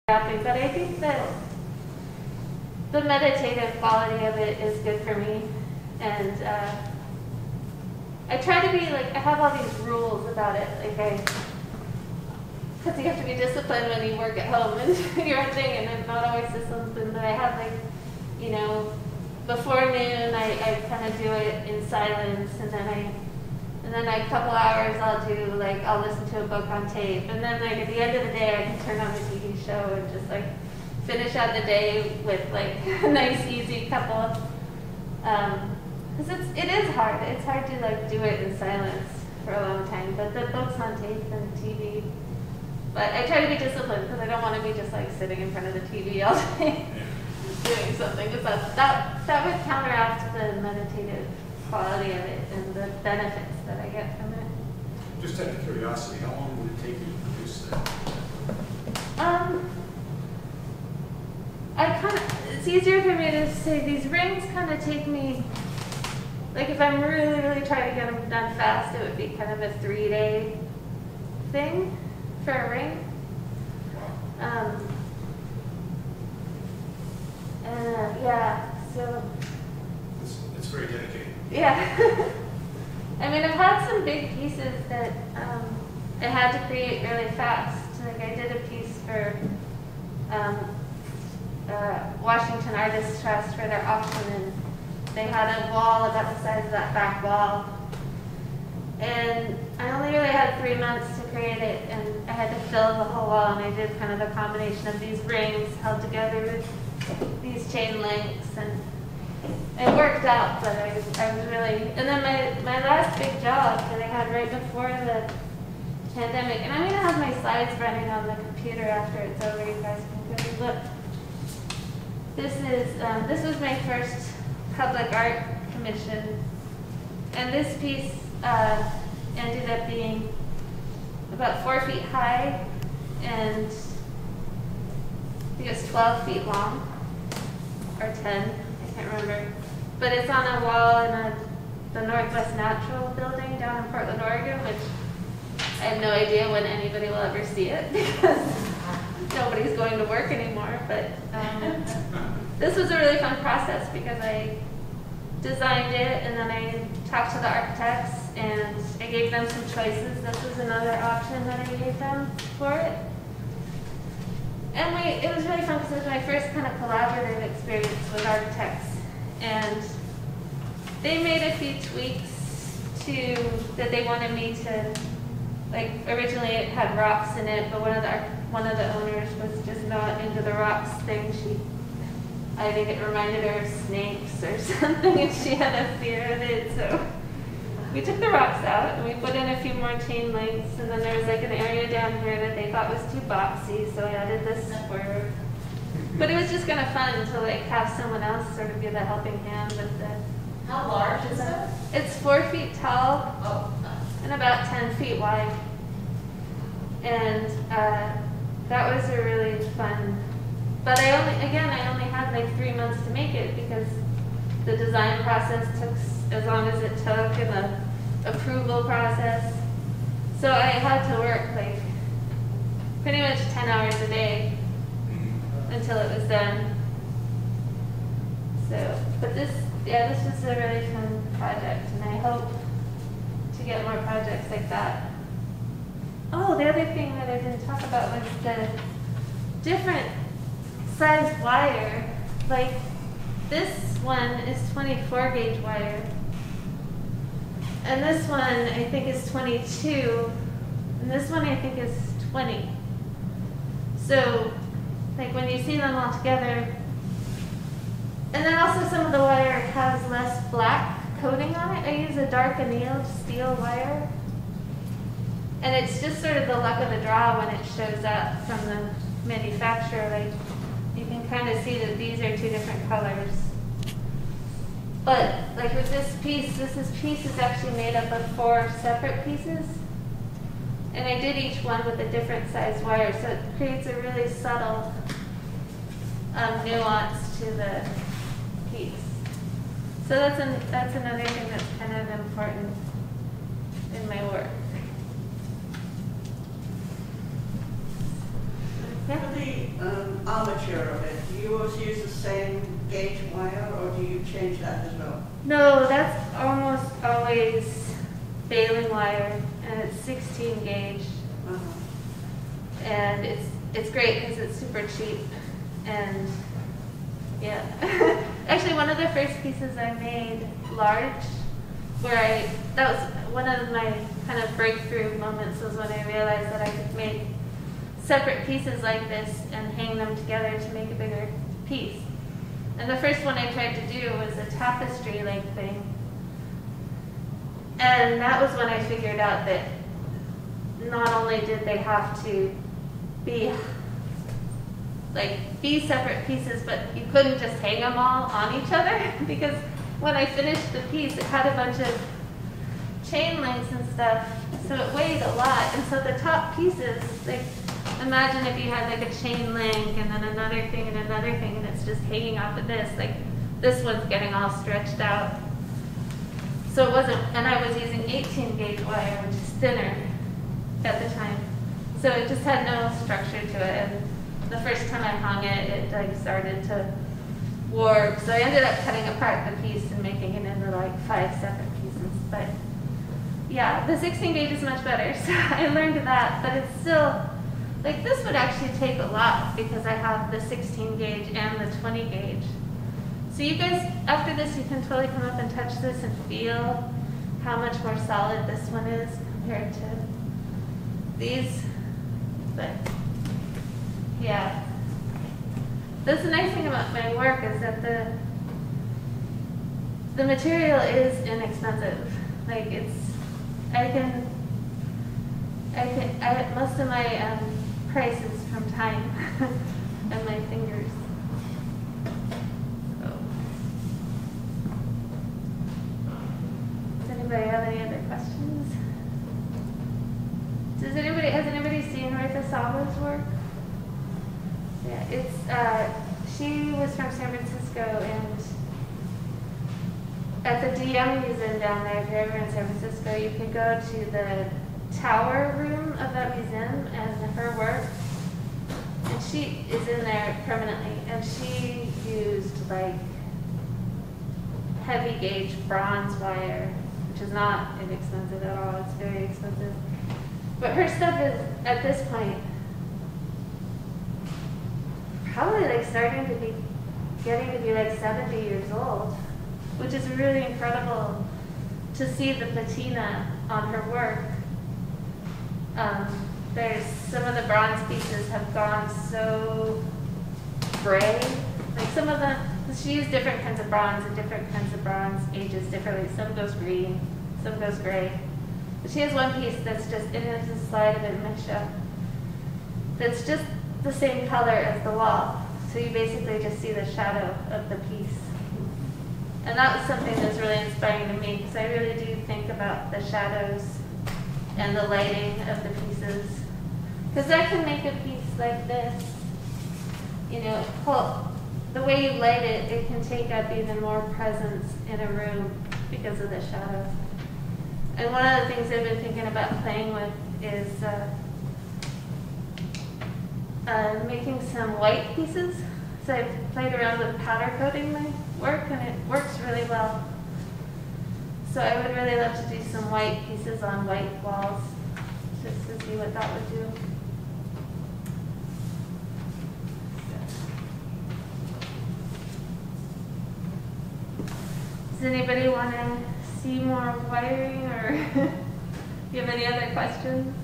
wrapping, but I think that the meditative quality of it is good for me. And I try to be like, I have all these rules about it, because you have to be disciplined when you work at home and do your own thing, and I'm not always disciplined, but I have before noon I kind of do it in silence, and then a couple hours I'll listen to a book on tape, and then at the end of the day I can turn on a TV show and just finish out the day with a nice easy couple. Because it is hard. It's hard to do it in silence for a long time. But the books on tape and TV. But I try to be disciplined because I don't want to be just sitting in front of the TV all day doing something. Because that would counteract the meditative quality of it and the benefits that I get from it. Just out of curiosity, how long would it take you to produce that? It's easier for me to say these rings kind of take me, if I'm really, really trying to get them done fast, it would be kind of a 3-day thing for a ring. Yeah, so. It's very dedicated. Yeah. I mean, I've had some big pieces that I had to create really fast. I did a piece for Washington Artists Trust for their auction, and they had a wall about the size of that back wall. And I only really had 3 months to create it, and I had to fill the whole wall, and I did kind of a combination of these rings held together with these chain links, and it worked out, but I was really, and then my last big job that I had right before the pandemic, and I'm going to have my slides running on the computer after it's over, you guys can go look. This was my first public art commission, and this piece ended up being about 4 feet high, and I think it's 12 feet long, or 10, I can't remember. But it's on a wall in the Northwest Natural building down in Portland, Oregon, which I have no idea when anybody will ever see it because nobody's going to work anymore. But this was a really fun process because I designed it, and then I talked to the architects, and I gave them some choices. This was another option that I gave them for it. And it was really fun because it was my first kind of collaborative experience with architects. And they made a few tweaks that they wanted me to, originally it had rocks in it, but one of the owners was just not into the rocks thing. I think it reminded her of snakes or something, and she had a fear of it, so we took the rocks out, and we put in a few more chain links, and then there was an area down here that they thought was too boxy, so I added this square. But it was just kind of fun to have someone else sort of give a helping hand with the. How large is it? It's 4 feet tall and about 10 feet wide. And that was a really fun. But I only had 3 months to make it because the design process took as long as it took, and the approval process. So I had to work pretty much 10 hours a day until it was done. So, but this was a really fun project, and I hope to get more projects like that. Oh, the other thing that I didn't talk about was the different size wire. This one is 24 gauge wire, and this one I think is 22, and this one I think is 20. So, when you see them all together, and then also some of the wire has less black coating on it. I use a dark annealed steel wire, and it's just sort of the luck of the draw when it shows up from the manufacturer. You can kind of see that these are 2 different colors. But with this piece is actually made up of 4 separate pieces. And I did each one with a different size wire, so it creates a really subtle nuance to the piece. So that's another thing that's kind of important in my work. Yeah. For the armature of it, do you always use the same gauge wire, or do you change that as well? No, that's almost always baling wire, and it's 16 gauge, Uh-huh. and it's great because it's super cheap, and yeah. Actually, one of the first pieces I made large, that was one of my kind of breakthrough moments, was when I realized that I could make separate pieces like this and hang them together to make a bigger piece. And the first one I tried to do was a tapestry-like thing. And that was when I figured out that not only did they have to be separate pieces, but you couldn't just hang them all on each other, because when I finished the piece, it had a bunch of chain links and stuff, so it weighed a lot. And so the top pieces, like, imagine if you had like a chain link and then another thing and another thing, and it's just hanging off of this. Like, this one's getting all stretched out. So it wasn't, and I was using 18 gauge wire, which is thinner at the time. So it just had no structure to it. And the first time I hung it, it like started to warp. So I ended up cutting apart the piece and making it into like 5 separate pieces. But yeah, the 16 gauge is much better. So I learned that, but it's still, like, this would actually take a lot because I have the 16 gauge and the 20 gauge. So you guys, after this, you can totally come up and touch this and feel how much more solid this one is compared to these. But yeah, that's the nice thing about my work, is that the material is inexpensive. Like, most of my price is from time and my fingers. So, does anybody have any other questions? Has anybody seen Martha Sawa's work? Yeah, she was from San Francisco, and at the DM Museum down there, if you're ever in San Francisco, you can go to the tower room of that museum and her work. And she is in there permanently, and she used like heavy gauge bronze wire, which is not inexpensive at all. It's very expensive. But her stuff is, at this point, probably like getting to be like 70 years old, which is really incredible to see the patina on her work. There's some of the bronze pieces have gone so gray. Like, some of them, she used different kinds of bronze, and different kinds of bronze ages differently. Some goes green, some goes gray. But she has one piece that's just, it is a slide of it Misha, that's just the same color as the wall. So you basically just see the shadow of the piece. And that was something that's really inspiring to me, because I really do think about the shadows and the lighting of the pieces. Because I can make a piece like this, you know, the way you light it, it can take up even more presence in a room because of the shadow. And one of the things I've been thinking about playing with is making some white pieces. So I've played around with powder coating my work, and it works really well. So I would really love to do some white pieces on white walls, just to see what that would do. Does anybody want to see more wiring, or do you have any other questions?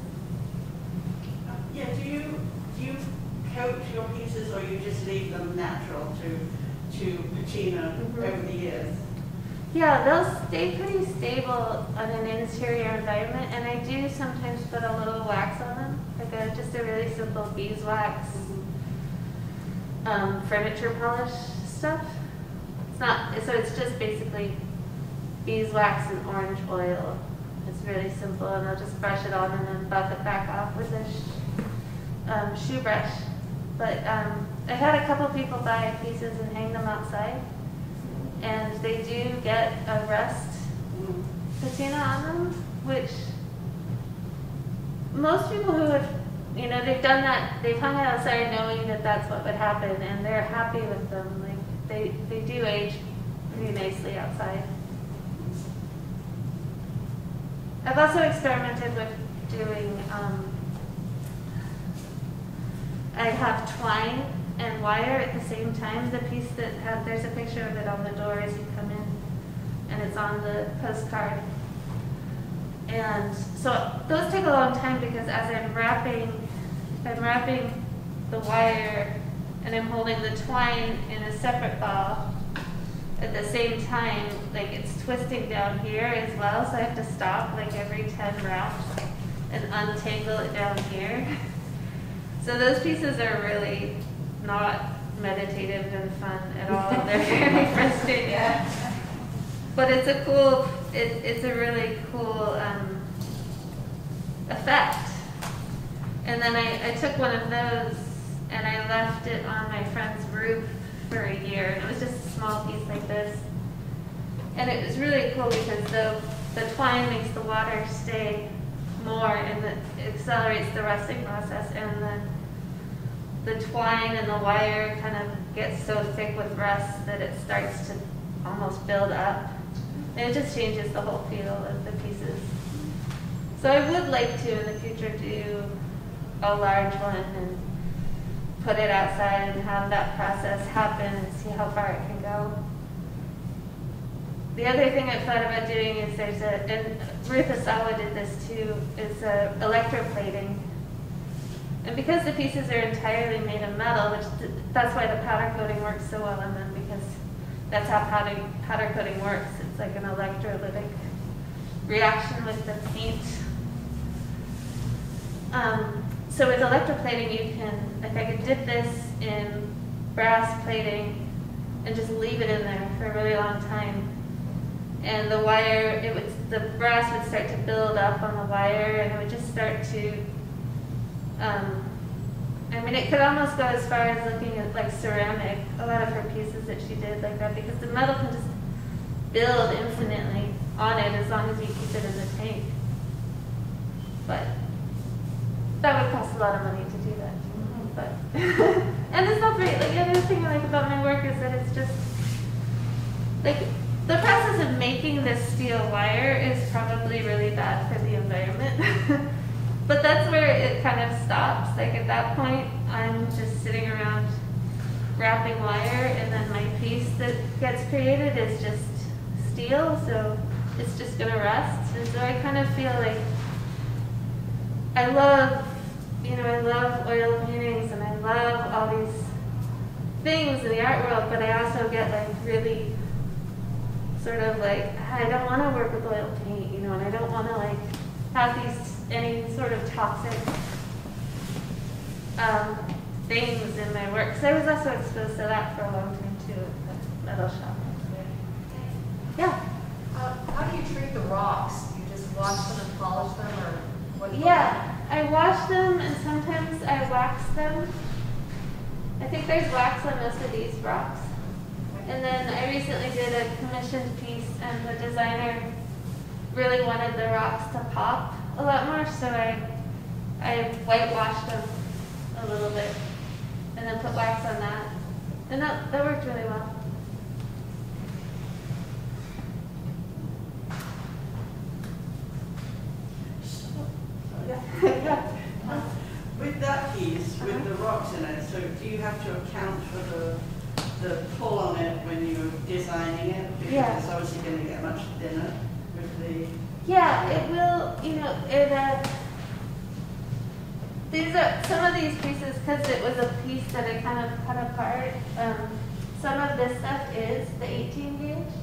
Yeah, do you coat your pieces, or you just leave them natural to patina over the years? Yeah, they'll stay pretty stable on an interior environment, and I do sometimes put a little wax on them, like just a really simple beeswax furniture polish stuff. It's not, so it's just basically beeswax and orange oil. It's really simple, and I'll just brush it on and then buff it back off with a shoe brush. But I had a couple people buy pieces and hang them outside, and they do get a rust patina on them, which most people who have you know, they've done that, they've hung it outside knowing that that's what would happen, and they're happy with them. Like, they do age pretty nicely outside. I've also experimented with doing, I have twine and wire at the same time. The piece that had, there's a picture of it on the door as you come in, and it's on the postcard. And so those take a long time because as I'm wrapping the wire and I'm holding the twine in a separate ball at the same time, like it's twisting down here as well, so I have to stop like every 10 wraps and untangle it down here. So those pieces are really not meditative and fun at all. They're very frustrating. Yeah. But it's a cool, it's a really cool effect. And then I took one of those and I left it on my friend's roof for a year. And it was just a small piece like this. And it was really cool because the twine makes the water stay more and it accelerates the rusting process. And the twine and the wire kind of gets so thick with rust that it starts to almost build up. And it just changes the whole feel of the pieces. So I would like to in the future do a large one and put it outside and have that process happen and see how far it can go. The other thing I've thought about doing is and Ruth Asawa did this too, is electroplating. And because the pieces are entirely made of metal, that's why the powder coating works so well on them, because that's how powder coating works. It's like an electrolytic reaction with the paint. So with electroplating, you can, like I could dip this in brass plating and just leave it in there for a really long time. And the wire, the brass would start to build up on the wire, and it would just start to, I mean, it could almost go as far as looking at like ceramic, a lot of her pieces that she did like that, because the metal can just build infinitely on it as long as you keep it in the tank. But that would cost a lot of money to do that. But and it's not great. Like the other thing I like about my work is that it's just like the process of making this steel wire is probably really bad for the environment. But that's where it kind of stops. Like at that point, I'm just sitting around wrapping wire, and then my piece that gets created is just steel, so it's just gonna rust. And so I kind of feel like I love oil paintings, and I love all these things in the art world, but I also get like really sort of like, I don't want to work with oil paint, and I don't want to like have any sort of toxic things in my work. So I was also exposed to that for a long time too at the metal shop. Yeah. How do you treat the rocks? You just wash them and polish them, or what? Yeah, I wash them and sometimes I wax them. I think there's wax on most of these rocks. And then I recently did a commissioned piece, and the designer really wanted the rocks to pop a lot more, so I whitewashed them a little bit and then put wax on that. And that worked really well. With that piece, with the rocks in it, so do you have to account for the pull on it when you're designing it? Because Yeah. it's obviously going to get much thinner with the... Yeah, it will, these are, some of these pieces, because it was a piece that I kind of cut apart, some of this stuff is the 18 gauge.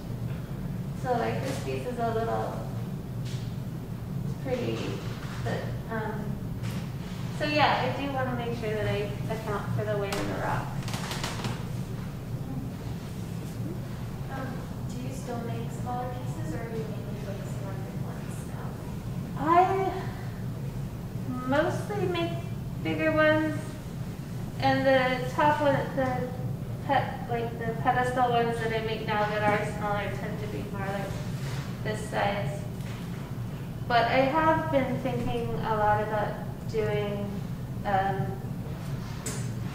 So like this piece is a little pretty, but, so yeah, I do want to make sure that I account for the weight of the rock. Do you still make smaller pieces, or are you mainly focusing on big ones now? I mostly make bigger ones, and the top one, the pedestal ones that I make now that are smaller tend to be more like this size. But I have been thinking a lot about doing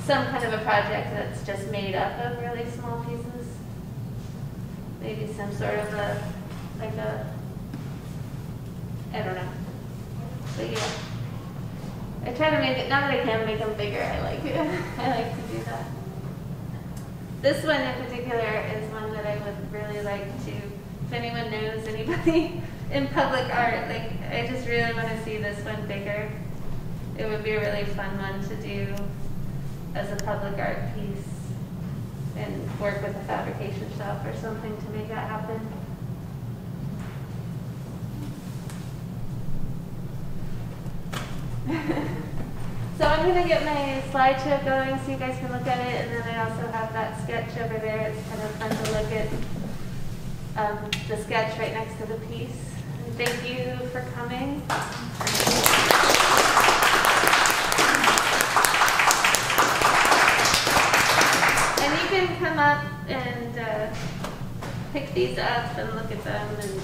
some kind of a project that's just made up of really small pieces. Maybe some sort of I don't know. But yeah. I try to make it, now that I can make them bigger, I like it. I like to do that. This one in particular is one that I would really like to, if anyone knows anybody in public art, like I just really want to see this one bigger. It would be a really fun one to do as a public art piece and work with a fabrication shop or something to make that happen. So I'm going to get my slideshow going so you guys can look at it, and then I also have that sketch over there. It's kind of fun to look at the sketch right next to the piece. And thank you for coming. And you can come up and pick these up and look at them and